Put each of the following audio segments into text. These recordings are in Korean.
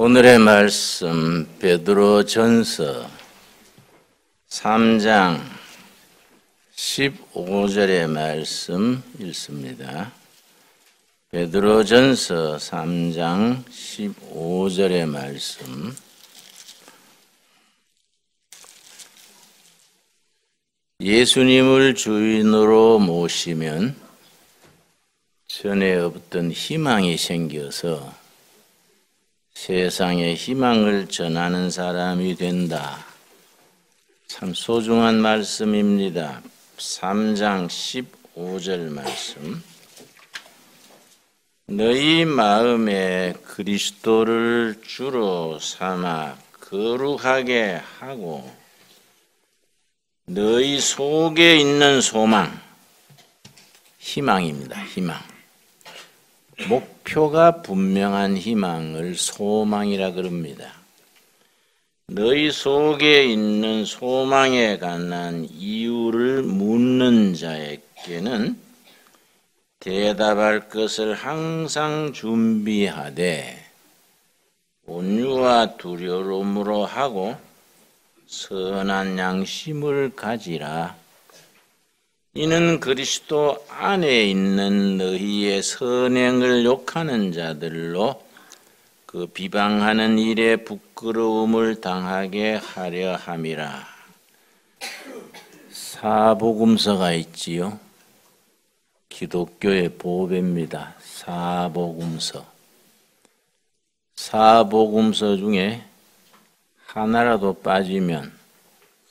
오늘의 말씀 베드로전서 3장 15절의 말씀 읽습니다. 베드로전서 3장 15절의 말씀. 예수님을 주인으로 모시면 전에 없던 희망이 생겨서 세상에 희망을 전하는 사람이 된다. 참 소중한 말씀입니다. 3장 15절 말씀. 너희 마음에 그리스도를 주로 삼아 거룩하게 하고 너희 속에 있는 소망, 희망입니다. 희망. 목표가 분명한 희망을 소망이라 그럽니다. 너희 속에 있는 소망에 관한 이유를 묻는 자에게는 대답할 것을 항상 준비하되 온유와 두려움으로 하고 선한 양심을 가지라. 이는 그리스도 안에 있는 너희의 선행을 욕하는 자들로 그 비방하는 일에 부끄러움을 당하게 하려 함이라. 사복음서가 있지요. 기독교의 보배입니다. 사복음서. 사복음서 중에 하나라도 빠지면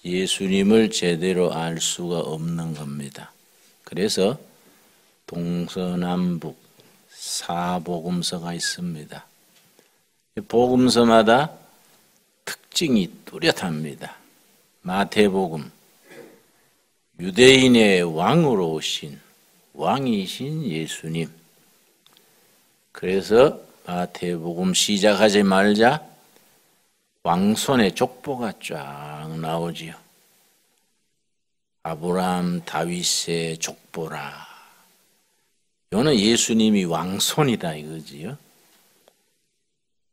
예수님을 제대로 알 수가 없는 겁니다. 그래서 동서남북 사복음서가 있습니다. 복음서마다 특징이 뚜렷합니다. 마태복음, 유대인의 왕으로 오신 왕이신 예수님. 그래서 마태복음 시작하지 말자 왕손의 족보가 쫙 나오지요. 아브라함, 다윗의 족보라. 이거는 예수님이 왕손이다 이거지요.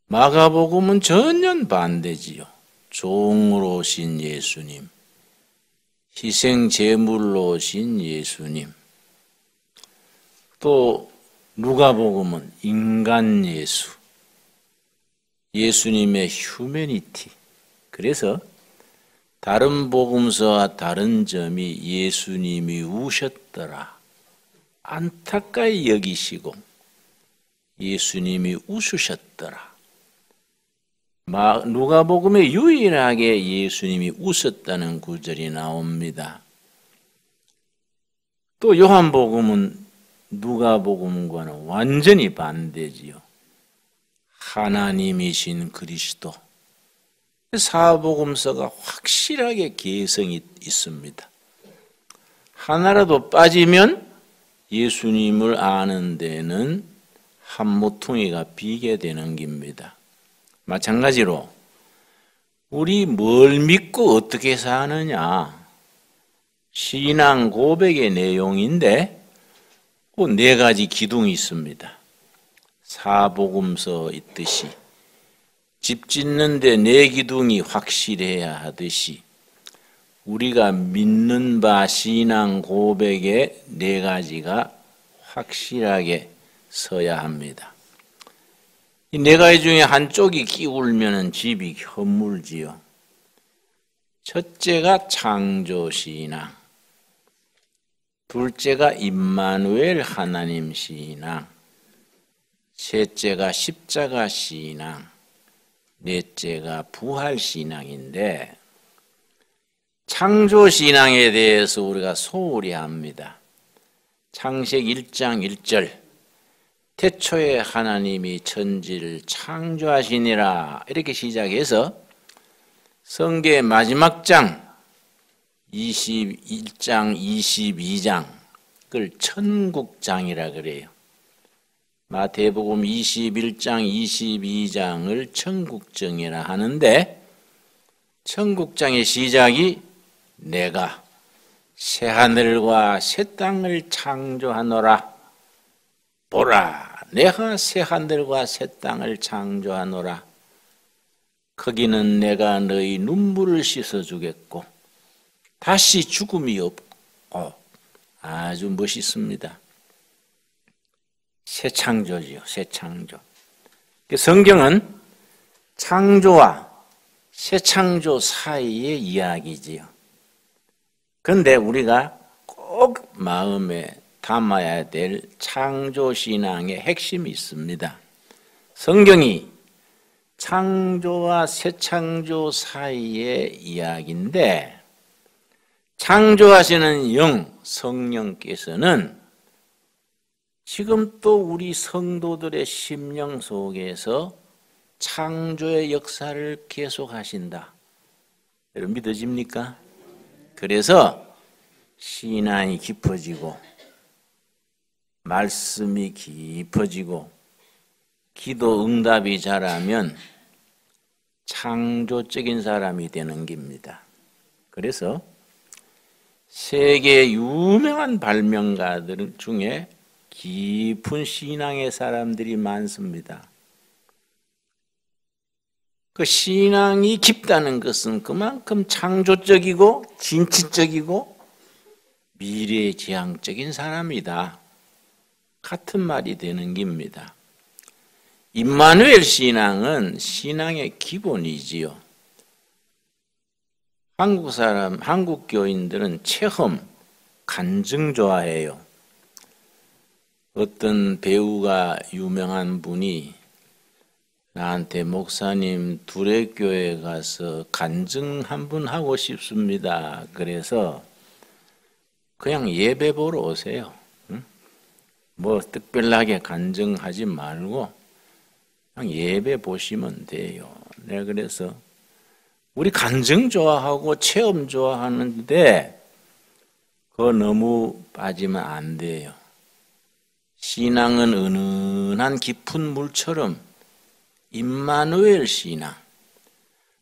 마가복음은 전혀 반대지요. 종으로 오신 예수님, 희생 제물로 오신 예수님. 또 누가복음은 인간 예수. 예수님의 휴머니티. 그래서 다른 복음서와 다른 점이 예수님이 우셨더라. 안타까이 여기시고 예수님이 웃으셨더라. 누가복음에 유일하게 예수님이 웃었다는 구절이 나옵니다. 또 요한복음은 누가복음과는 완전히 반대지요. 하나님이신 그리스도. 사복음서가 확실하게 개성이 있습니다. 하나라도 빠지면 예수님을 아는 데는 한 모퉁이가 비게 되는 겁니다. 마찬가지로 우리 뭘 믿고 어떻게 사느냐, 신앙 고백의 내용인데 그 네 가지 기둥이 있습니다. 사복음서 있듯이 집 짓는데 네 기둥이 확실해야 하듯이 우리가 믿는 바 신앙 고백의 네 가지가 확실하게 서야 합니다. 이 네 가지 중에 한쪽이 기울면 집이 허물지요. 첫째가 창조신앙, 둘째가 임마누엘 하나님 신앙, 셋째가 십자가 신앙, 넷째가 부활 신앙인데 창조 신앙에 대해서 우리가 소홀히 합니다. 창세기 1장 1절 태초에 하나님이 천지를 창조하시니라 이렇게 시작해서 성경의 마지막 장 21장 22장을 천국장이라 그래요. 마태복음 21장 22장을 천국장이라 하는데 천국장의 시작이 내가 새하늘과 새 땅을 창조하노라. 보라, 내가 새하늘과 새 땅을 창조하노라. 거기는 내가 너희 눈물을 씻어주겠고 다시 죽음이 없고. 아주 멋있습니다. 새 창조지요, 새 창조. 성경은 창조와 새 창조 사이의 이야기지요. 그런데 우리가 꼭 마음에 담아야 될 창조신앙의 핵심이 있습니다. 성경이 창조와 새 창조 사이의 이야기인데, 창조하시는 영, 성령께서는 지금 또 우리 성도들의 심령 속에서 창조의 역사를 계속하신다. 여러분 믿어집니까? 그래서 신앙이 깊어지고 말씀이 깊어지고 기도 응답이 잘하면 창조적인 사람이 되는 겁니다. 그래서 세계 유명한 발명가들 중에 깊은 신앙의 사람들이 많습니다. 그 신앙이 깊다는 것은 그만큼 창조적이고 진취적이고 미래지향적인 사람이다. 같은 말이 되는 겁니다. 임마누엘 신앙은 신앙의 기본이지요. 한국 교인들은 체험, 간증 좋아해요. 어떤 배우가 유명한 분이 나한테 목사님 두레교회 가서 간증 한번 하고 싶습니다. 그래서 그냥 예배 보러 오세요. 뭐 특별하게 간증하지 말고 그냥 예배 보시면 돼요. 내가 그래서 우리 간증 좋아하고 체험 좋아하는데 그거 너무 빠지면 안 돼요. 신앙은 은은한 깊은 물처럼 임마누엘 신앙,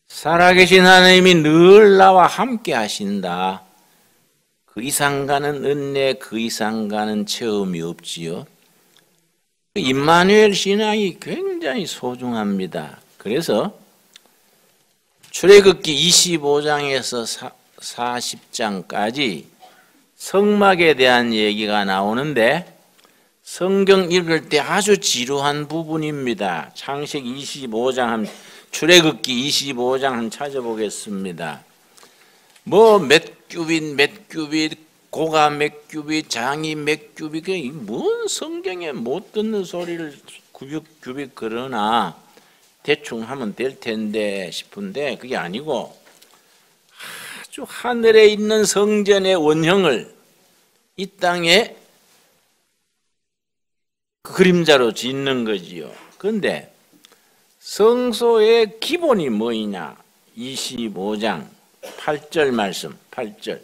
살아계신 하나님이 늘 나와 함께 하신다. 그 이상 가는 은혜, 그 이상 가는 체험이 없지요. 임마누엘 신앙이 굉장히 소중합니다. 그래서 출애굽기 25장에서 40장까지 성막에 대한 얘기가 나오는데 성경 읽을 때 아주 지루한 부분입니다. 창세기 25장, 출애굽기 25장 한번 찾아보겠습니다. 뭐 몇 규빗, 고가 몇 규빗, 장이 몇 규빗, 뭔 성경에 못 듣는 소리를 규빗 그러나 대충 하면 될 텐데 싶은데 그게 아니고 아주 하늘에 있는 성전의 원형을 이 땅에 그림자로 짓는 거지요. 그런데 성소의 기본이 뭐이냐? 25장 8절 말씀, 8절.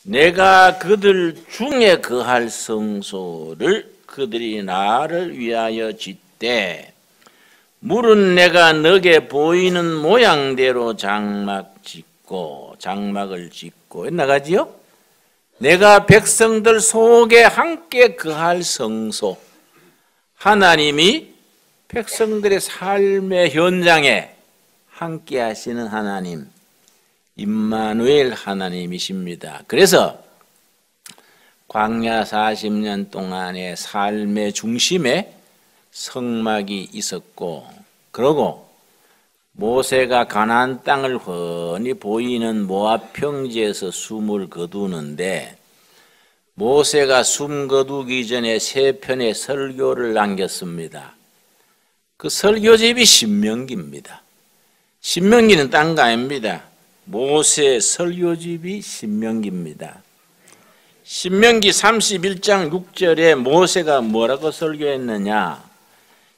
내가 그들 중에 거할 성소를 그들이 나를 위하여 짓되 물은 내가 너게 보이는 모양대로 장막을 짓고 나가지요. 내가 백성들 속에 함께 거할 성소. 하나님이 백성들의 삶의 현장에 함께 하시는 하나님, 임마누엘 하나님이십니다. 그래서 광야 40년 동안의 삶의 중심에 성막이 있었고, 그러고 모세가 가나안 땅을 훤히 보이는 모압 평지에서 숨을 거두는데 모세가 숨 거두기 전에 세 편의 설교를 남겼습니다. 그 설교집이 신명기입니다. 신명기는 딴 거 아닙니다. 모세 설교집이 신명기입니다. 신명기 31장 6절에 모세가 뭐라고 설교했느냐?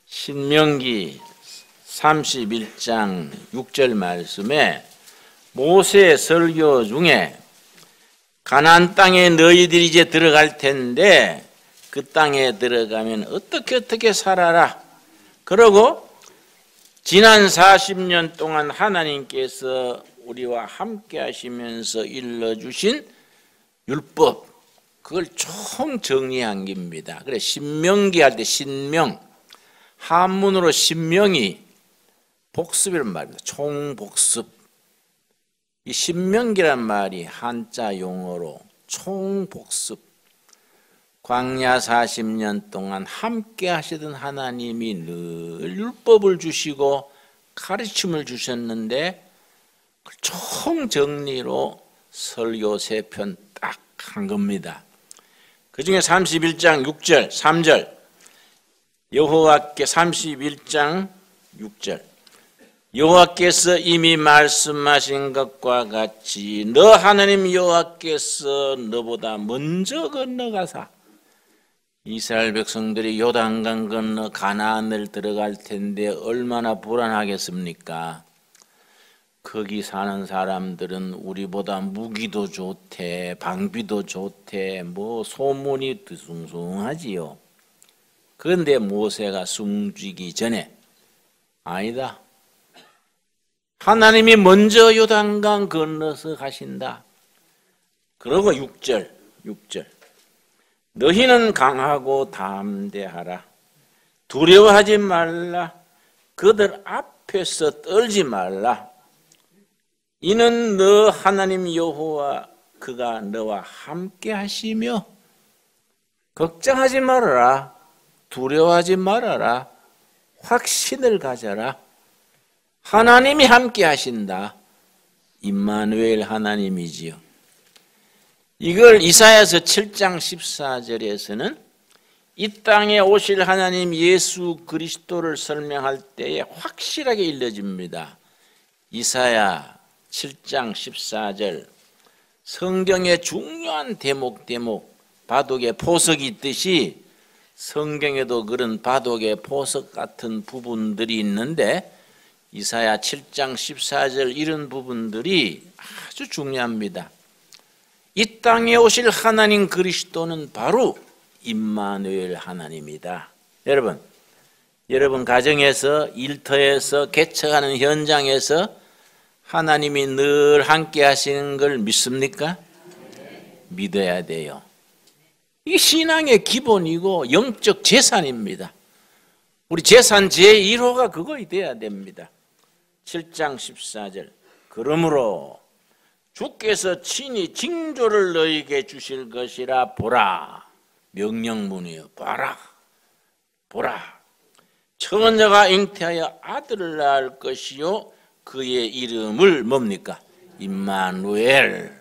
신명기 31장 6절 말씀에 모세의 설교 중에 가나안 땅에 너희들이 이제 들어갈 텐데 그 땅에 들어가면 어떻게 살아라. 그러고 지난 40년 동안 하나님께서 우리와 함께 하시면서 일러주신 율법, 그걸 총 정리한 겁니다. 그래 신명기 할 때 신명, 한문으로 신명이 복습이란 말입니다. 총복습. 이 신명기란 말이 한자 용어로 총복습. 광야 40년 동안 함께 하시던 하나님이 늘 율법을 주시고 가르침을 주셨는데 그 총정리로 설교 3편 딱 한 겁니다. 그 중에 31장 6절 3절 여호와께 31장 6절 여호와께서 이미 말씀하신 것과 같이 너 하나님 여호와께서 너보다 먼저 건너가사 이스라엘 백성들이 요단강 건너 가나안을 들어갈 텐데 얼마나 불안하겠습니까? 거기 사는 사람들은 우리보다 무기도 좋대, 방비도 좋대, 뭐 소문이 뒤숭숭하지요. 그런데 모세가 숨지기 전에 아니다. 하나님이 먼저 요단강 건너서 가신다. 그러고 6절 너희는 강하고 담대하라. 두려워하지 말라. 그들 앞에서 떨지 말라. 이는 너 하나님 여호와 그가 너와 함께 하시며 걱정하지 말아라. 두려워하지 말아라. 확신을 가져라. 하나님이 함께 하신다. 임마누엘 하나님이지요. 이걸 이사야서 7장 14절에서는 이 땅에 오실 하나님 예수 그리스도를 설명할 때에 확실하게 일러집니다. 이사야 7장 14절 성경의 중요한 대목 바둑에 포석이 있듯이 성경에도 그런 바둑의 포석 같은 부분들이 있는데 이사야 7장 14절 이런 부분들이 아주 중요합니다. 이 땅에 오실 하나님 그리스도는 바로 임마누엘 하나님이다. 여러분 가정에서 일터에서 개척하는 현장에서 하나님이 늘 함께 하시는 걸 믿습니까? 믿어야 돼요. 이게 신앙의 기본이고 영적 재산입니다. 우리 재산 제1호가 그거 돼야 됩니다. 7장 14절 그러므로 주께서 친히 징조를 너희에게 주실 것이라 보라. 명령문이요. 보라. 처녀가 잉태하여 아들을 낳을 것이요 그의 이름을 뭡니까? 임마누엘.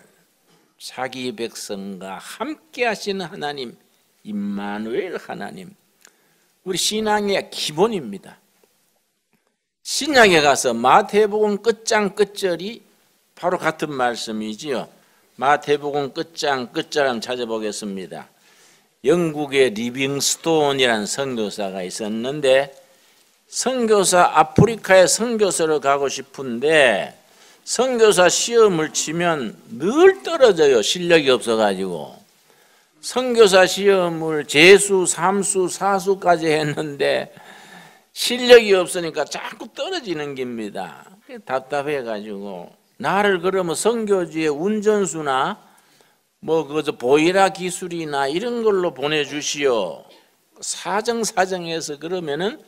자기 백성과 함께 하시는 하나님, 임마누엘 하나님. 우리 신앙의 기본입니다. 신약에 가서 마태복음 끝장 끝절이 바로 같은 말씀이지요. 마태복음 끝장 끝절 한번 찾아보겠습니다. 영국의 리빙스톤이라는 선교사가 있었는데 아프리카에 선교사를 가고 싶은데 선교사 시험을 치면 늘 떨어져요. 실력이 없어가지고. 선교사 시험을 재수, 3수, 4수까지 했는데 실력이 없으니까 자꾸 떨어지는 겁니다. 답답해가지고 나를 그러면 선교지에 운전수나 그저 보이라 기술이나 이런 걸로 보내주시오. 사정해서 그러면은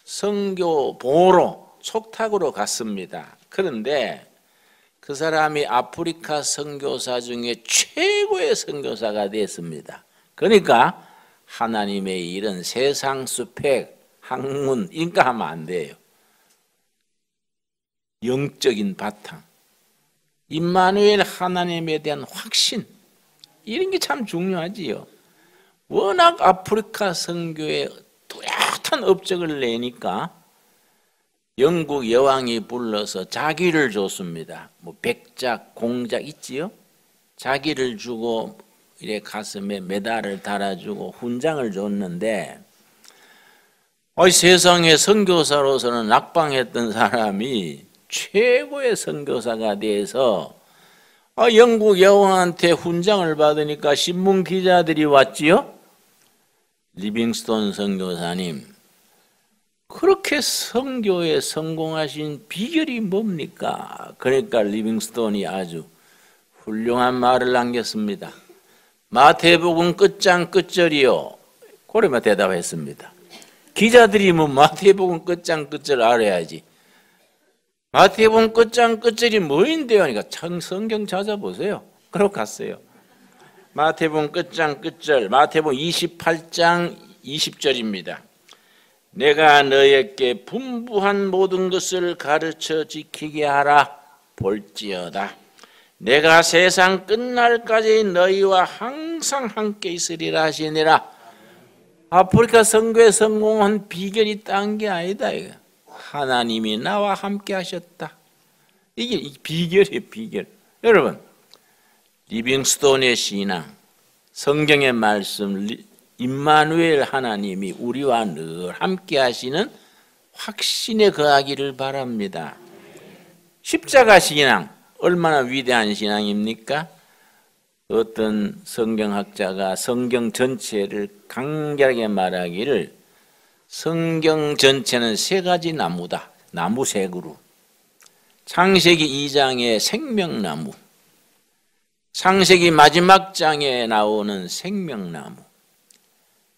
선교 보러 촉탁으로 갔습니다. 그런데 그 사람이 아프리카 선교사 중에 최고의 선교사가 됐습니다. 그러니까 하나님의 일은 세상 스펙, 학문, 인가하면 안 돼요. 영적인 바탕, 임마누엘 하나님에 대한 확신, 이런 게 참 중요하지요. 워낙 아프리카 선교에 뚜렷한 업적을 내니까 영국 여왕이 불러서 자기를 줬습니다. 백작, 공작 있지요? 자기를 주고 이래 가슴에 메달을 달아주고 훈장을 줬는데 세상에 선교사로서는 낙방했던 사람이 최고의 선교사가 돼서 영국 여왕한테 훈장을 받으니까 신문 기자들이 왔지요. 리빙스톤 선교사님, 그렇게 선교에 성공하신 비결이 뭡니까? 그러니까 리빙스톤이 아주 훌륭한 말을 남겼습니다. 마태복음 끝장 끝절이요. 고래만 대답했습니다. 기자들이 마태복음 끝장 끝절 알아야지. 마태복음 끝장 끝절이 뭐인데요? 그러니까 성경 찾아보세요. 그러고 갔어요. 마태복음 끝장 끝절, 마태복음 28장 20절입니다. 내가 너에게 분부한 모든 것을 가르쳐 지키게 하라. 볼지어다 내가 세상 끝날까지 너희와 항상 함께 있으리라 하시니라. 아프리카 선교에 성공한 비결이 딴 게 아니다. 이거. 하나님이 나와 함께 하셨다. 이게 비결이에요, 비결. 여러분, 리빙스톤의 신앙, 성경의 말씀, 임마누엘 하나님이 우리와 늘 함께 하시는 확신에 거하기를 바랍니다. 십자가 신앙, 얼마나 위대한 신앙입니까? 어떤 성경학자가 성경 전체를 간결하게 말하기를 성경 전체는 세 가지 나무다. 나무 세 그루. 창세기 2장의 생명나무, 창세기 마지막 장에 나오는 생명나무,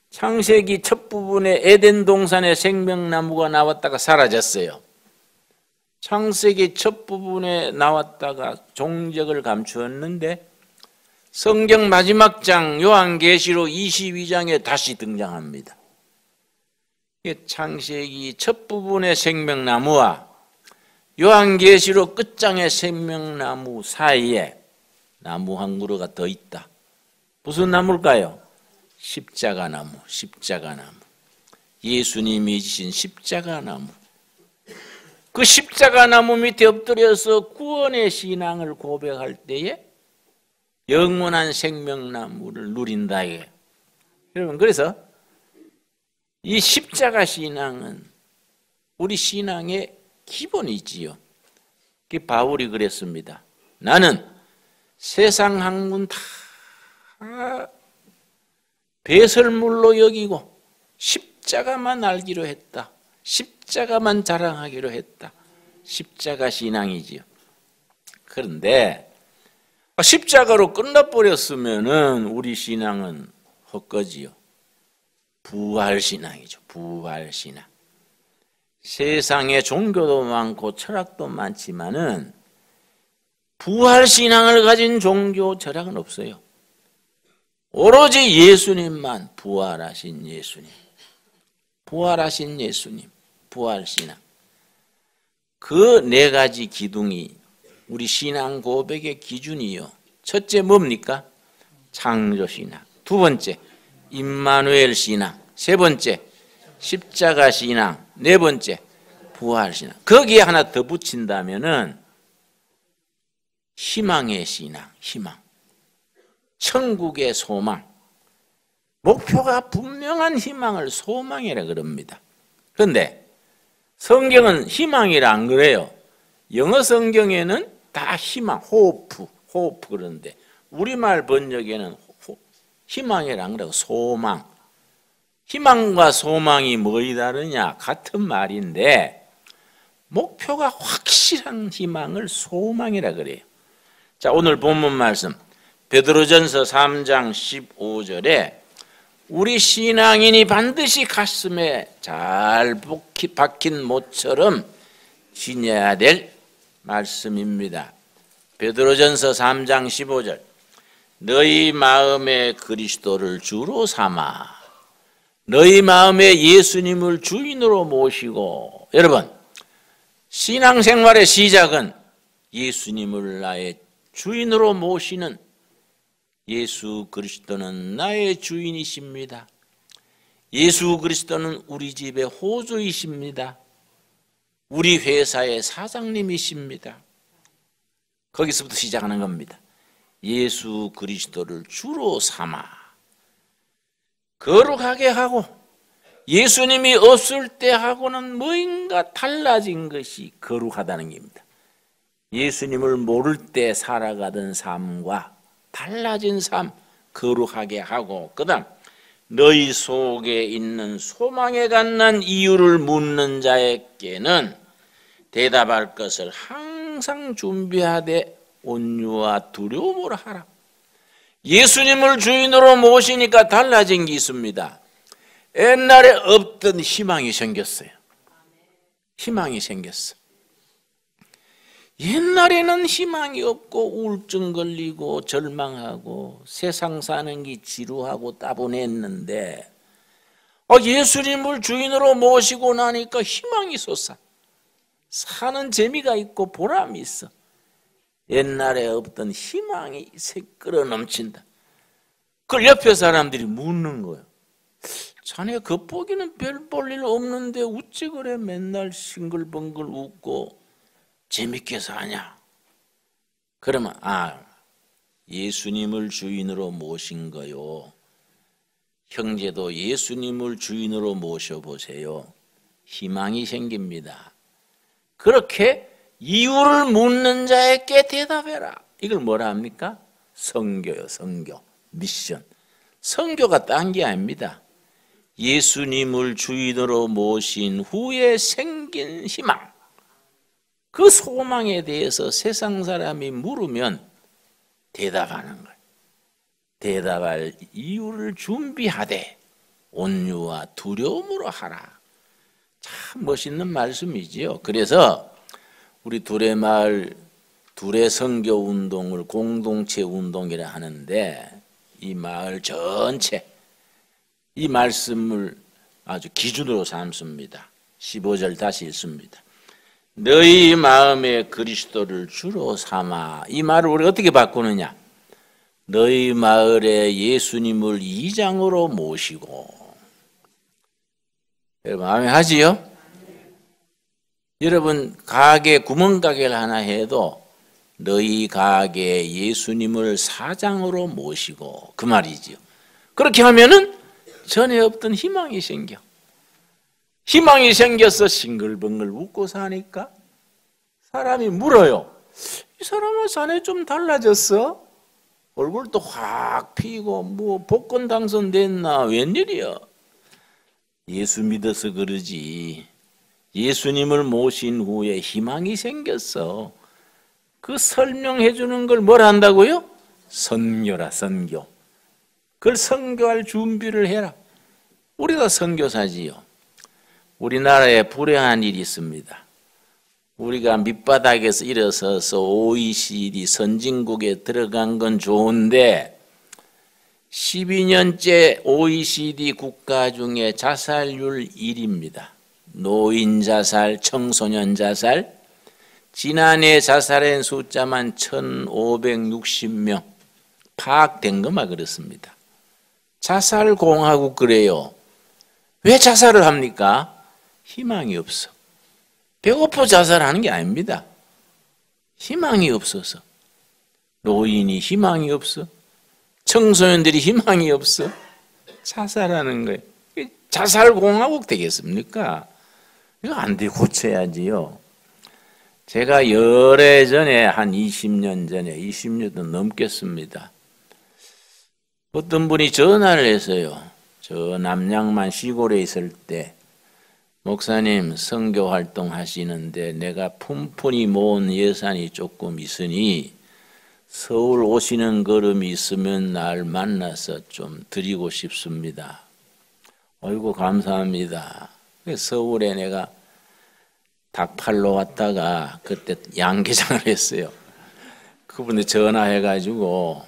창세기 첫 부분에 에덴 동산의 생명나무가 나왔다가 사라졌어요. 창세기 첫 부분에 나왔다가 종적을 감추었는데 성경 마지막 장 요한계시록 22장에 다시 등장합니다. 창세기 첫 부분의 생명나무와 요한계시록 끝장의 생명나무 사이에 나무 한 그루가 더 있다. 무슨 나무일까요? 십자가나무, 십자가나무. 예수님이 지신 십자가나무. 그 십자가나무 밑에 엎드려서 구원의 신앙을 고백할 때에 영원한 생명나무를 누린다. 여러분, 그래서 이 십자가 신앙은 우리 신앙의 기본이지요. 바울이 그랬습니다. 나는 세상 학문 다 배설물로 여기고 십자가만 알기로 했다. 십자가만 자랑하기로 했다. 십자가 신앙이지요. 그런데 십자가로 끝나버렸으면은 우리 신앙은 헛거지요. 부활신앙이죠. 부활신앙. 세상에 종교도 많고 철학도 많지만은 부활신앙을 가진 종교 철학은 없어요. 오로지 예수님만, 부활하신 예수님, 부활하신 예수님, 부활신앙. 그 네 가지 기둥이 우리 신앙 고백의 기준이요. 첫째 뭡니까? 창조신앙. 두 번째 임마누엘 신앙. 세 번째 십자가 신앙. 네 번째 부활신앙. 거기에 하나 더 붙인다면은 희망의 신앙. 희망. 천국의 소망. 목표가 분명한 희망을 소망이라 그럽니다. 그런데 성경은 희망이라 안 그래요. 영어 성경에는 다 희망, 호프 그러는데 우리말 번역에는 희망이라 안 그러고 소망. 희망과 소망이 뭐이 다르냐? 같은 말인데 목표가 확실한 희망을 소망이라 그래요. 자, 오늘 본문 말씀 베드로전서 3장 15절에 우리 신앙인이 반드시 가슴에 잘 박힌 못처럼 지녀야 될 말씀입니다. 베드로전서 3장 15절 너희 마음에 그리스도를 주로 삼아 너희 마음에 예수님을 주인으로 모시고. 여러분, 신앙생활의 시작은 예수님을 나의 주인으로 모시는 예수 그리스도는 나의 주인이십니다. 예수 그리스도는 우리 집의 호주이십니다. 우리 회사의 사장님이십니다. 거기서부터 시작하는 겁니다. 예수 그리스도를 주로 삼아 거룩하게 하고 예수님이 없을 때 하고는 뭔가 달라진 것이 거룩하다는 겁니다. 예수님을 모를 때 살아가던 삶과 달라진 삶 거룩하게 하고, 그 다음 너희 속에 있는 소망에 관한 이유를 묻는 자에게는 대답할 것을 항상 준비하되 온유와 두려움으로 하라. 예수님을 주인으로 모시니까 달라진 게 있습니다. 옛날에 없던 희망이 생겼어요. 희망이 생겼어. 옛날에는 희망이 없고 우울증 걸리고 절망하고 세상 사는 게 지루하고 따분했는데 예수님을 주인으로 모시고 나니까 희망이 솟아. 사는 재미가 있고 보람이 있어. 옛날에 없던 희망이 끌어 넘친다. 그걸 옆에 사람들이 묻는 거예요. 자네 겉보기는 별 볼 일 없는데 어찌 그래 맨날 싱글벙글 웃고 재밌게 사냐? 그러면 예수님을 주인으로 모신 거요. 형제도 예수님을 주인으로 모셔보세요. 희망이 생깁니다. 그렇게 이유를 묻는 자에게 대답해라. 이걸 뭐라 합니까? 선교요. 선교. 미션. 선교가 딴 게 아닙니다. 예수님을 주인으로 모신 후에 생긴 희망, 그 소망에 대해서 세상 사람이 물으면 대답하는 거예요. 대답할 이유를 준비하되 온유와 두려움으로 하라. 참 멋있는 말씀이지요. 그래서 우리 두레마을 두레선교 운동을 공동체 운동이라 하는데 이 마을 전체 이 말씀을 아주 기준으로 삼습니다. 15절 다시 읽습니다. 너희 마음에 그리스도를 주로 삼아. 이 말을 우리가 어떻게 바꾸느냐? 너희 마을에 예수님을 이장으로 모시고. 여러분 마음에 하지요? 여러분 가게 구멍가게를 하나 해도 너희 가게에 예수님을 사장으로 모시고, 그 말이지요. 그렇게 하면은 전에 없던 희망이 생겨. 희망이 생겨서 싱글벙글 웃고 사니까 사람이 물어요. 이 사람은 자네 좀 달라졌어? 얼굴도 확 피고 뭐 복권 당선됐나? 웬일이야? 예수 믿어서 그러지. 예수님을 모신 후에 희망이 생겼어. 그 설명해 주는 걸 뭘 한다고요? 선교라, 선교. 그걸 선교할 준비를 해라. 우리가 선교사지요. 우리나라에 불행한 일이 있습니다. 우리가 밑바닥에서 일어서서 OECD 선진국에 들어간 건 좋은데 12년째 OECD 국가 중에 자살률 1위입니다. 노인 자살, 청소년 자살, 지난해 자살한 숫자만 1,560명 파악된 것만 그렇습니다. 자살공화국 그래요. 왜 자살을 합니까? 희망이 없어. 배고파 자살하는 게 아닙니다. 희망이 없어서. 노인이 희망이 없어. 청소년들이 희망이 없어. 자살하는 거예요. 자살공화국 되겠습니까? 이거 안 돼, 고쳐야지요. 제가 열애전에 한 20년 전에 20년도 넘겠습니다. 어떤 분이 전화를 했어요. 저 남양만 시골에 있을 때 목사님 선교 활동 하시는데 내가 푼푼이 모은 예산이 조금 있으니 서울 오시는 걸음이 있으면 날 만나서 좀 드리고 싶습니다. 아이고 감사합니다. 서울에 내가 닭팔로 왔다가 그때 양계장을 했어요. 그분이 전화해가지고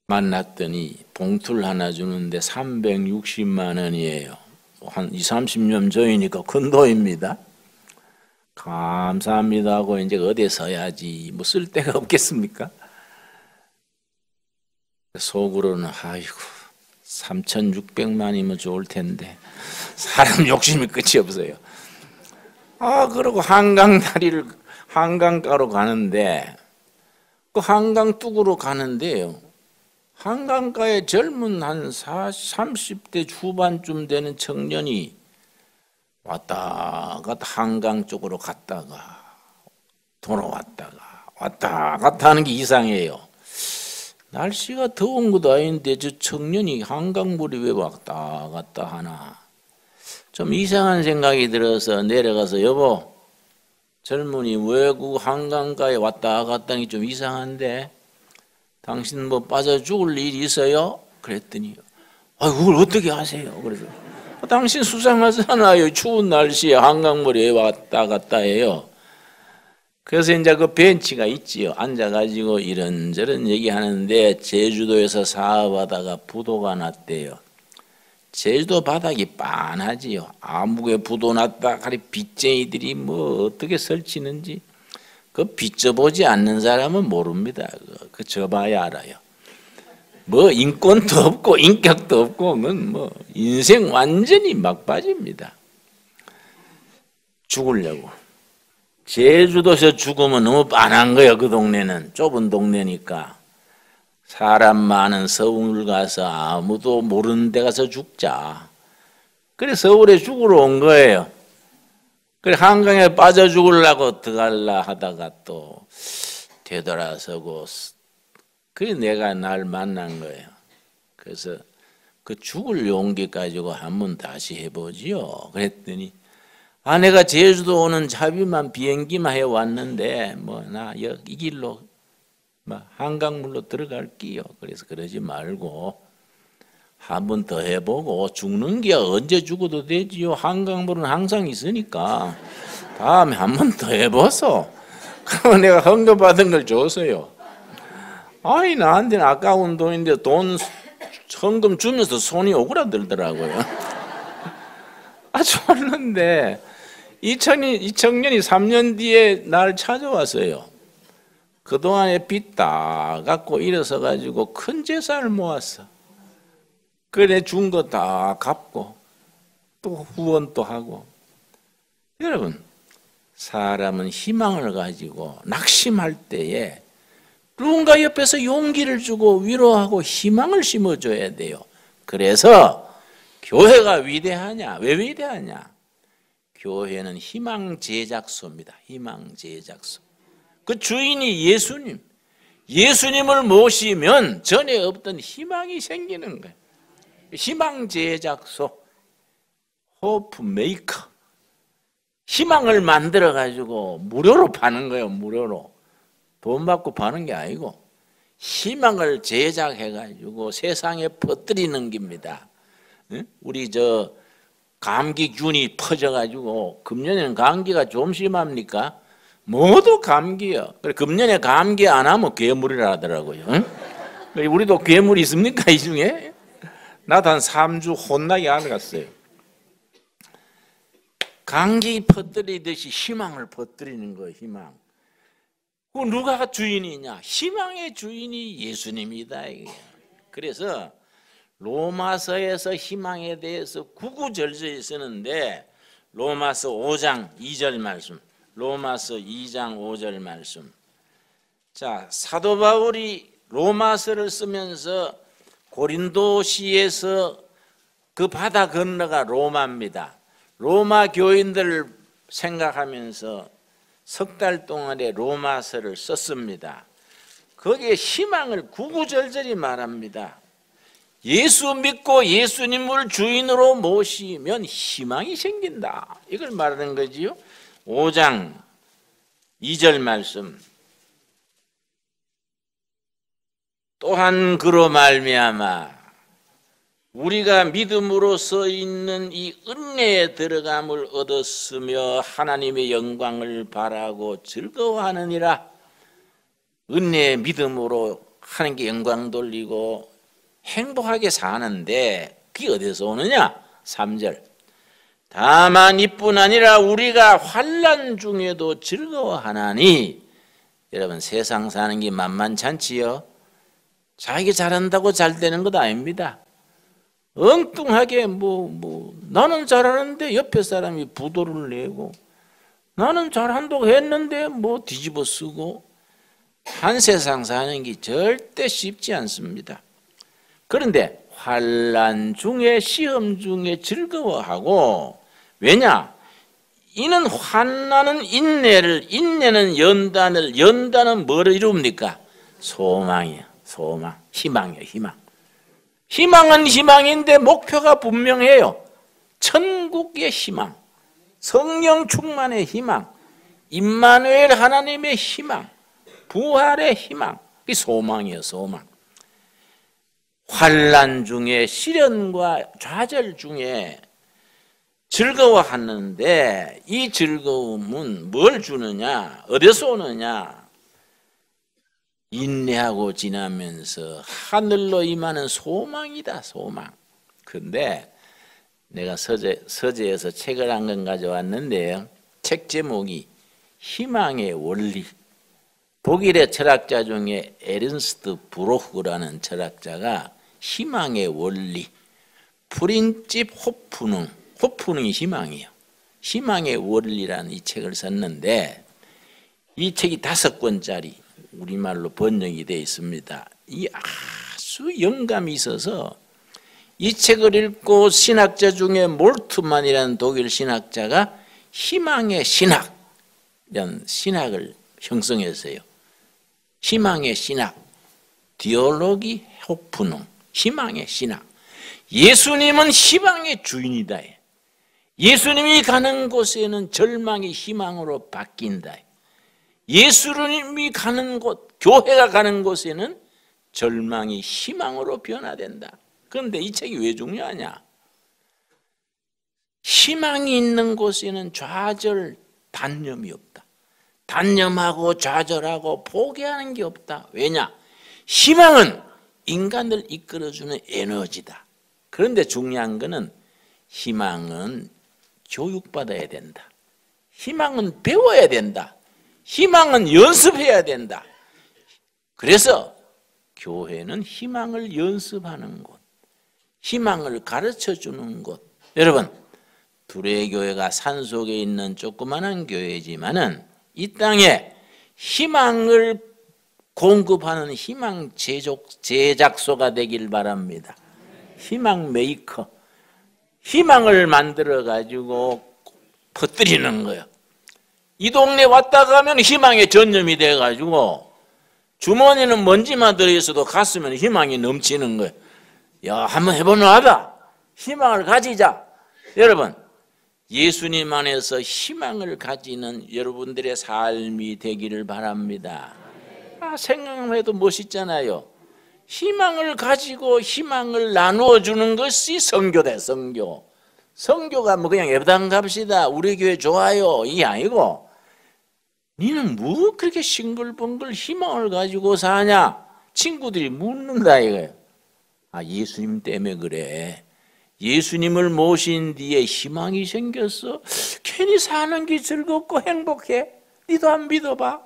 만났더니 봉투를 하나 주는데 360만 원이에요. 한 20, 30년 전이니까 큰 돈입니다. 감사합니다 하고 이제 어디에 써야지 뭐 쓸 데가 없겠습니까? 속으로는 아이고 3,600만이면 좋을 텐데 사람 욕심이 끝이 없어요. 그러고 한강가로 가는데 그 한강 뚝으로 가는데요. 한강가에 젊은 한 30대 후반쯤 되는 청년이 왔다 갔다 한강 쪽으로 갔다가 돌아왔다가 왔다 갔다 하는 게 이상해요. 날씨가 더운 것도 아닌데 저 청년이 한강물이 왜 왔다 갔다 하나. 좀 이상한 생각이 들어서 내려가서 여보 젊은이 왜 그 한강가에 왔다 갔다 하는 게 좀 이상한데 당신 뭐 빠져 죽을 일이 있어요? 그랬더니 그걸 어떻게 아세요? 그래서 당신 수상하잖아요. 추운 날씨에 한강물에 왔다 갔다 해요. 그래서 이제 그 벤치가 있지요. 앉아가지고 이런저런 얘기하는데 제주도에서 사업하다가 부도가 났대요. 제주도 바닥이 빤하지요. 아무개 부도 났다 하리 빚쟁이들이 뭐 어떻게 설치는지 그 빚져보지 않는 사람은 모릅니다. 그 져봐야 알아요. 뭐 인권도 없고 인격도 없고 그건 뭐 인생 완전히 막바지입니다. 죽으려고. 제주도에서 죽으면 너무 빤한 거예요. 그 동네는 좁은 동네니까. 사람 많은 서울 가서 아무도 모르는 데 가서 죽자. 그래 서울에 죽으러 온 거예요. 그래 한강에 빠져 죽으려고 들어갈라 하다가 또 되돌아서고 그래 내가 날 만난 거예요. 그래서 그 죽을 용기 가지고 한번 다시 해보지요. 그랬더니 내가 제주도 오는 차비만 비행기만 해왔는데 뭐 나 이 길로 한강물로 들어갈게요. 그래서 그러지 말고 한 번 더 해보고 죽는 게 언제 죽어도 되지요. 한강물은 항상 있으니까 다음에 한 번 더 해보소. 그러면 내가 헌금받은 걸 줬어요. 아이 나한테는 아까운 돈인데 돈 헌금 주면서 손이 오그라들더라고요. 줬는데 2000년이 3년 뒤에 날 찾아왔어요. 그동안에 빚 다 갚고 일어서 가지고 큰 재산을 모았어. 그래 준 거 다 갚고 또 후원 또 하고. 여러분 사람은 희망을 가지고 낙심할 때에 누군가 옆에서 용기를 주고 위로하고 희망을 심어줘야 돼요. 그래서 교회가 위대하냐? 왜 위대하냐? 교회는 희망 제작소입니다. 희망 제작소. 그 주인이 예수님. 예수님을 모시면 전에 없던 희망이 생기는 거예요. 희망 제작소. 호프 메이커. 희망을 만들어 가지고 무료로 파는 거예요. 무료로. 돈 받고 파는 게 아니고 희망을 제작해 가지고 세상에 퍼뜨리는 겁니다. 우리 저 감기균이 퍼져가지고 금년에는 감기가 좀 심합니까? 모두 감기요. 금년에 감기 안 하면 괴물이라 하더라고요. 우리도 괴물이 있습니까 이 중에? 나도 한 3주 혼나게 알아갔어요. 감기 퍼뜨리듯이 희망을 퍼뜨리는 거예요. 희망. 누가 주인이냐? 희망의 주인이 예수님이다. 그래서 로마서에서 희망에 대해서 구구절절히 쓰는데 로마서 5장 2절 말씀, 로마서 2장 5절 말씀. 자, 사도 바울이 로마서를 쓰면서 고린도시에서 그 바다 건너가 로마입니다. 로마 교인들을 생각하면서 석 달 동안에 로마서를 썼습니다. 거기에 희망을 구구절절히 말합니다. 예수 믿고 예수님을 주인으로 모시면 희망이 생긴다. 이걸 말하는 거지요. 5장 2절 말씀. 또한 그로 말미암아 우리가 믿음으로써 있는 이 은혜에 들어감을 얻었으며 하나님의 영광을 바라고 즐거워하느니라. 은혜의 믿음으로 하나님께 영광 돌리고 행복하게 사는데 그게 어디서 오느냐? 3절. 다만 이뿐 아니라 우리가 환난 중에도 즐거워하나니. 여러분 세상 사는 게 만만찮지요? 자기 잘한다고 잘 되는 것 아닙니다. 엉뚱하게 나는 잘하는데 옆에 사람이 부도를 내고 나는 잘한다고 했는데 뒤집어 쓰고 한 세상 사는 게 절대 쉽지 않습니다. 그런데 환난 중에 시험 중에 즐거워하고 왜냐? 이는 환난은 인내를 인내는 연단을 연단은 뭐를 이룹니까? 소망이요. 소망. 희망이요. 희망. 희망은 희망인데 목표가 분명해요. 천국의 희망, 성령 충만의 희망, 임마누엘 하나님의 희망, 부활의 희망. 이 소망이에요. 소망. 환난 중에 시련과 좌절 중에 즐거워하는데 이 즐거움은 뭘 주느냐? 어디서 오느냐? 인내하고 지나면서 하늘로 임하는 소망이다, 소망. 근데 내가 서재에서 책을 한 권 가져왔는데요. 책 제목이 희망의 원리. 독일의 철학자 중에 에른스트 브로흐라는 철학자가 희망의 원리, 프린집 호프능, 호프능이 희망이에요. 희망의 원리라는 이 책을 썼는데 이 책이 5권짜리 우리말로 번역이 되어 있습니다. 이 아주 영감이 있어서 이 책을 읽고 신학자 중에 몰트만이라는 독일 신학자가 희망의 신학 이런 신학을 형성했어요. 희망의 신학, 디올로기 호프능, 희망의 신학. 예수님은 희망의 주인이다. 예수님이 가는 곳에는 절망이 희망으로 바뀐다. 예수님이 가는 곳, 교회가 가는 곳에는 절망이 희망으로 변화된다. 그런데 이 책이 왜 중요하냐? 희망이 있는 곳에는 좌절, 단념이 없다. 단념하고 좌절하고 포기하는 게 없다. 왜냐? 희망은 인간을 이끌어주는 에너지다. 그런데 중요한 것은 희망은 교육받아야 된다. 희망은 배워야 된다. 희망은 연습해야 된다. 그래서 교회는 희망을 연습하는 곳, 희망을 가르쳐주는 곳. 여러분, 두레 교회가 산속에 있는 조그마한 교회지만은 이 땅에 희망을 공급하는 희망 제작소가 되길 바랍니다. 희망 메이커, 희망을 만들어 가지고 퍼뜨리는 거예요. 이 동네 왔다 가면 희망의 전염이 돼 가지고 주머니는 먼지만 들어있어도 가슴에는 희망이 넘치는 거예요. 야, 한번 해보면 하다. 희망을 가지자. 여러분, 예수님 안에서 희망을 가지는 여러분들의 삶이 되기를 바랍니다. 생각만 해도 멋있잖아요. 희망을 가지고 희망을 나누어 주는 것이 선교다, 선교. 선교가 뭐 그냥 예배당 갑시다, 우리 교회 좋아요, 이게 아니고 니는 뭐 그렇게 싱글벙글 희망을 가지고 사냐? 친구들이 묻는다 이거예요. 아, 예수님 때문에 그래. 예수님을 모신 뒤에 희망이 생겼어. 괜히 사는 게 즐겁고 행복해. 니도 안 믿어봐.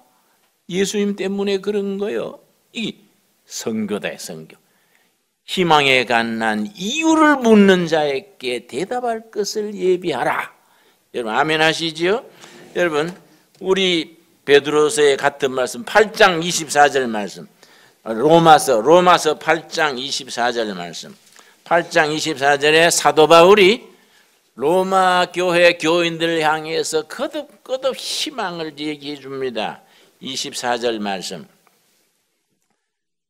예수님 때문에 그런 거요. 이게 선교다, 선교. 희망에 관한 이유를 묻는 자에게 대답할 것을 예비하라. 여러분 아멘 하시지요? 여러분 우리 베드로서의 같은 말씀 8장 24절 말씀, 로마서 8장 24절 말씀, 8장 24절에 사도 바울이 로마 교회 교인들을 향해서 거듭 희망을 얘기해 줍니다. 24절 말씀,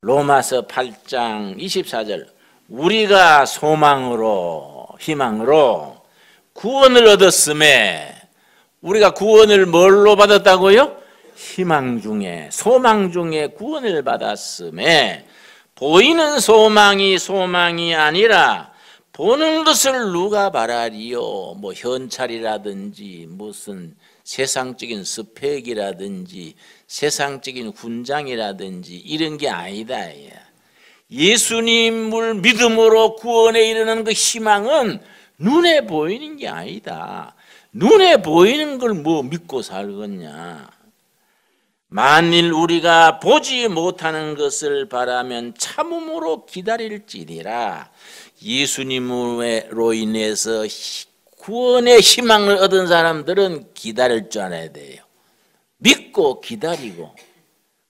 로마서 8장 24절, 우리가 소망으로 희망으로 구원을 얻었음에, 우리가 구원을 뭘로 받았다고요? 희망 중에, 소망 중에 구원을 받았음에 보이는 소망이 아니라 보는 것을 누가 바라리요? 뭐 현찰이라든지 무슨 세상적인 스펙이라든지 세상적인 훈장이라든지 이런 게 아니다. 예수님을 믿음으로 구원에 이르는 그 희망은 눈에 보이는 게 아니다. 눈에 보이는 걸 뭐 믿고 살겠냐. 만일 우리가 보지 못하는 것을 바라면 참음으로 기다릴지니라. 예수님으로 인해서 구원의 희망을 얻은 사람들은 기다릴 줄 알아야 돼요. 믿고 기다리고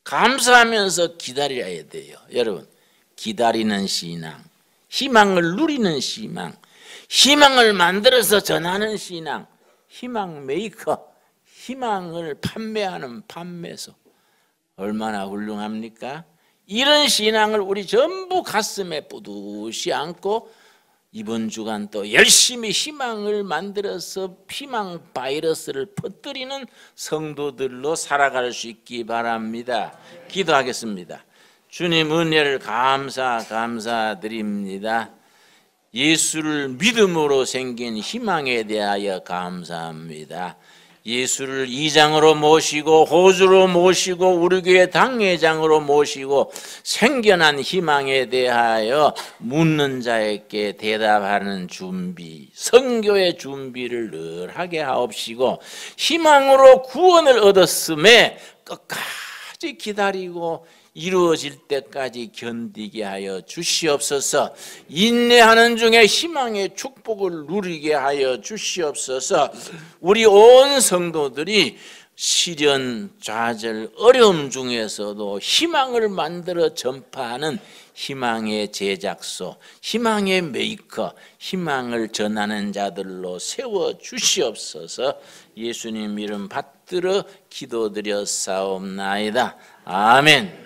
감사하면서 기다려야 돼요. 여러분, 기다리는 신앙, 희망을 누리는 신앙, 희망을 만들어서 전하는 신앙, 희망 메이커, 희망을 판매하는 판매소, 얼마나 훌륭합니까? 이런 신앙을 우리 전부 가슴에 뿌듯이 안고 이번 주간 또 열심히 희망을 만들어서 희망 바이러스를 퍼뜨리는 성도들로 살아갈 수 있기 바랍니다. 기도하겠습니다. 주님 은혜를 감사드립니다. 예수를 믿음으로 생긴 희망에 대하여 감사합니다. 예수를 이장으로 모시고 호주로 모시고 우리 교회 당회장으로 모시고 생겨난 희망에 대하여 묻는 자에게 대답하는 준비, 선교의 준비를 늘 하게 하옵시고, 희망으로 구원을 얻었음에 끝까지 기다리고 이루어질 때까지 견디게 하여 주시옵소서. 인내하는 중에 희망의 축복을 누리게 하여 주시옵소서. 우리 온 성도들이 시련, 좌절, 어려움 중에서도 희망을 만들어 전파하는 희망의 제작소, 희망의 메이커, 희망을 전하는 자들로 세워 주시옵소서. 예수님 이름 받들어 기도드려 싸움나이다. 아멘.